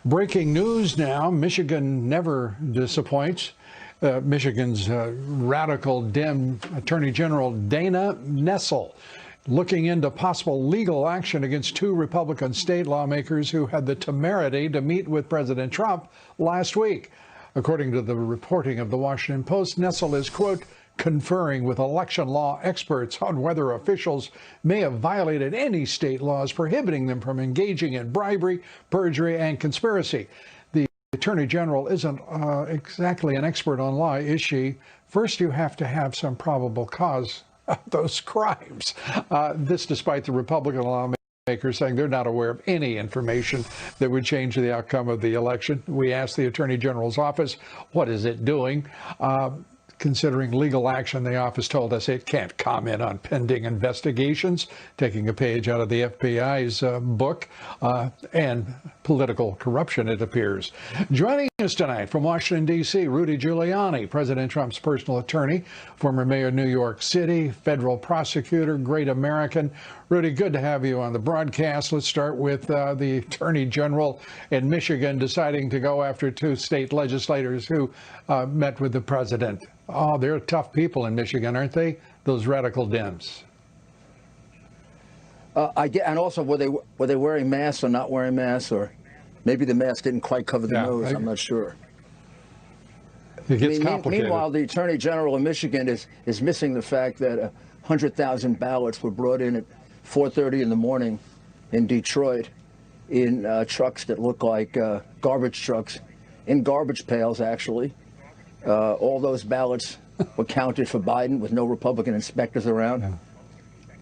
Breaking news now. Michigan never disappoints. Michigan's radical Dem Attorney General Dana Nessel looking into possible legal action against two Republican state lawmakers who had the temerity to meet with President Trump last week. According to the reporting of the Washington Post, Nessel is, quote, conferring with election law experts on whether officials may have violated any state laws prohibiting them from engaging in bribery, perjury, and conspiracy. The Attorney General isn't exactly an expert on law, is she? First, you have to have some probable cause of those crimes. This despite the Republican lawmakers saying they're not aware of any information that would change the outcome of the election. We asked the Attorney General's office, what is it doing? Considering legal action, the office told us it can't comment on pending investigations, taking a page out of the FBI's book, and political corruption, it appears. Joining us tonight from Washington, D.C., Rudy Giuliani, President Trump's personal attorney, former mayor of New York City, federal prosecutor, great American. Rudy, good to have you on the broadcast. Let's start with the Attorney General in Michigan deciding to go after two state legislators who met with the president. Oh, they're tough people in Michigan, aren't they? Those radical Dems. And also, were they wearing masks or not wearing masks, or maybe the mask didn't quite cover the nose? I'm not sure. It gets complicated. Meanwhile, the Attorney General of Michigan is missing the fact that 100,000 ballots were brought in at 4:30 in the morning in Detroit in trucks that look like garbage trucks, in garbage pails, actually. All those ballots were counted for Biden with no Republican inspectors around.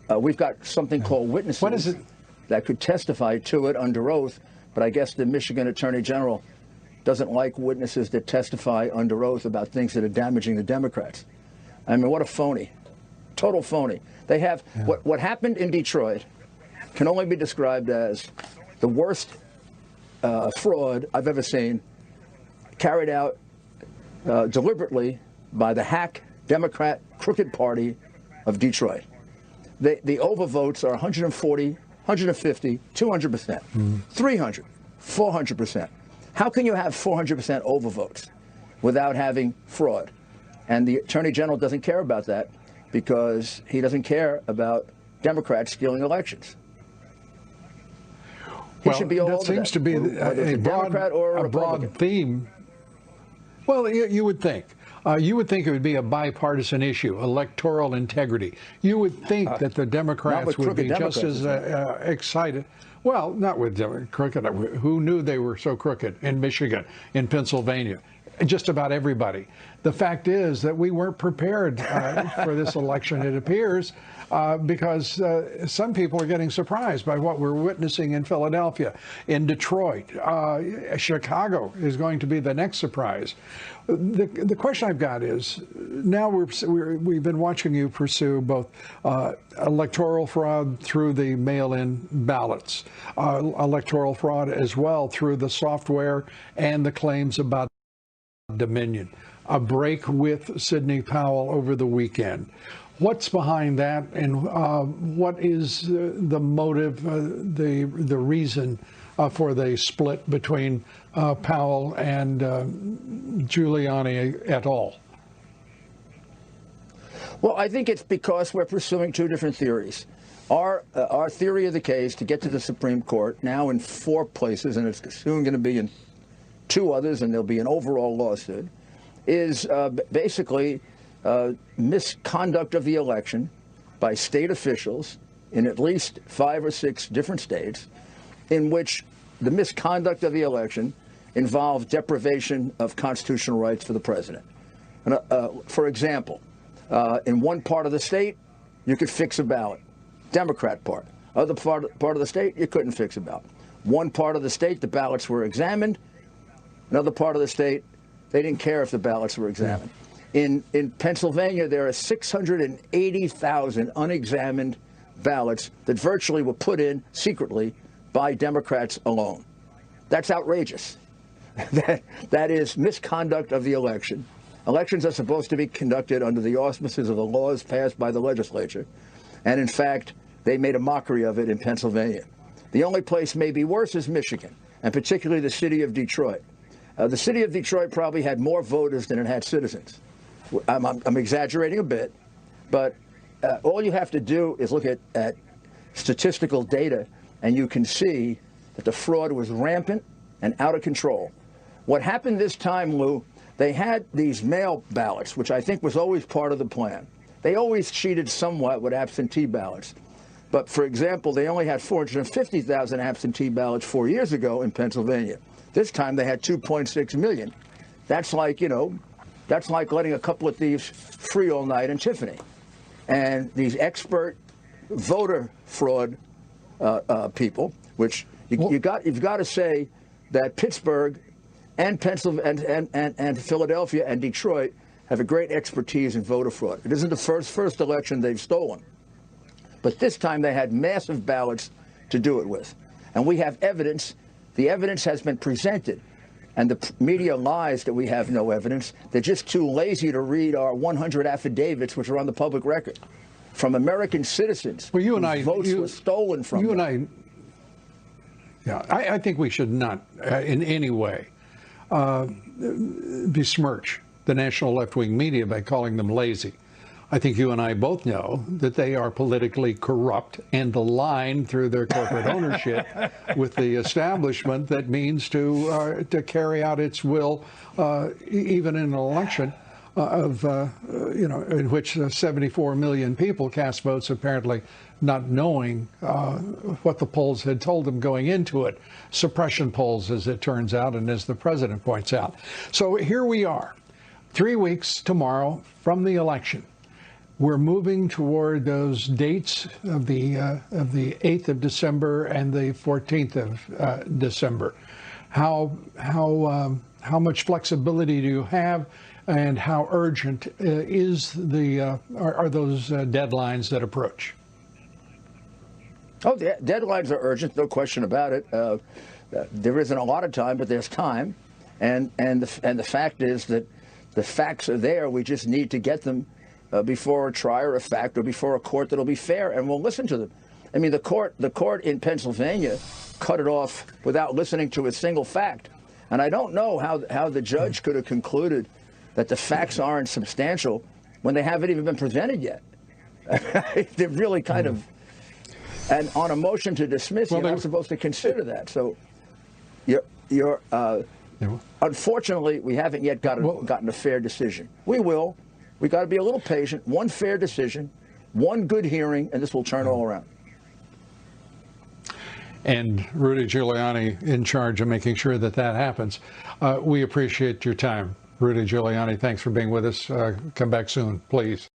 Yeah. We've got something called witnesses what is it? that could testify to it under oath, but I guess the Michigan Attorney General doesn't like witnesses that testify under oath about things that are damaging the Democrats. I mean, what a phony. Total phony. They have what happened in Detroit can only be described as the worst fraud I've ever seen, carried out deliberately by the hack Democrat crooked party of Detroit. The overvotes are 140, 150, 200%, 300, 400%. How can you have 400% overvotes without having fraud? And the Attorney General doesn't care about that because he doesn't care about Democrats stealing elections. He should be all over seems to be a broad theme. Well, you would think. You would think it would be a bipartisan issue, electoral integrity. You would think that the Democrats would be just as excited. Well, not with crooked. Who knew they were so crooked in Michigan, in Pennsylvania? Just about everybody. The fact is that we weren't prepared for this election, it appears, because some people are getting surprised by what we're witnessing in Philadelphia, in Detroit. Chicago is going to be the next surprise. The question I've got is, now we've been watching you pursue both electoral fraud through the mail-in ballots, electoral fraud as well through the software and the claims about Dominion, a break with Sidney Powell over the weekend. What's behind that, and what is the motive, the reason for the split between Powell and Giuliani et al.? Well, I think it's because we're pursuing two different theories. Our theory of the case to get to the Supreme Court, now in 4 places, and it's soon going to be in 2 others, and there'll be an overall lawsuit, is basically misconduct of the election by state officials in at least 5 or 6 different states, in which the misconduct of the election involved deprivation of constitutional rights for the president. And, for example, in one part of the state, you could fix a ballot, Democrat part. Other part of the state, you couldn't fix a ballot. One part of the state, the ballots were examined. Another part of the state, they didn't care if the ballots were examined. In Pennsylvania, there are 680,000 unexamined ballots that virtually were put in secretly by Democrats alone. That's outrageous. That is misconduct of the election. Elections are supposed to be conducted under the auspices of the laws passed by the legislature. And in fact, they made a mockery of it in Pennsylvania. The only place maybe worse is Michigan. and particularly the city of Detroit. The city of Detroit probably had more voters than it had citizens. I'm exaggerating a bit, but all you have to do is look at statistical data, and you can see that the fraud was rampant and out of control. What happened this time, Lou, they had these mail ballots, which I think was always part of the plan. They always cheated somewhat with absentee ballots. But, for example, they only had 450,000 absentee ballots 4 years ago in Pennsylvania. This time they had 2.6 million. That's like, you know, that's like letting a couple of thieves free all night in Tiffany. And these expert voter fraud people, which you've got to say that Pittsburgh and Pennsylvania and Philadelphia and Detroit have a great expertise in voter fraud. It isn't the first election they've stolen. But this time they had massive ballots to do it with. And we have evidence. The evidence has been presented. And the media lies that we have no evidence. They're just too lazy to read our 100 affidavits, which are on the public record, from American citizens well, whose votes were stolen from them. I think we should not in any way besmirch the national left-wing media by calling them lazy. I think you and I both know that they are politically corrupt and aligned through their corporate ownership with the establishment that means to carry out its will, even in an election in which 74 million people cast votes, apparently not knowing what the polls had told them going into it. Suppression polls, as it turns out, and as the president points out. So here we are, 3 weeks tomorrow from the election. We're moving toward those dates of the 8th of December and the 14th of December. How much flexibility do you have, and how urgent are those deadlines that approach? Oh, the deadlines are urgent, no question about it. There isn't a lot of time, but there's time, and the fact is that the facts are there. We just need to get them before a trier of fact or before a court that'll be fair, and we'll listen to them. I mean, the court in Pennsylvania cut it off without listening to a single fact, and I don't know how the judge could have concluded that the facts aren't substantial when they haven't even been presented yet. They're really kind of, and on a motion to dismiss, you're not supposed to consider that. So, unfortunately, we haven't yet gotten a fair decision. We will. We got to be a little patient. One fair decision, one good hearing, and this will turn all around. And Rudy Giuliani in charge of making sure that happens. We appreciate your time. Rudy Giuliani, thanks for being with us. Come back soon, please.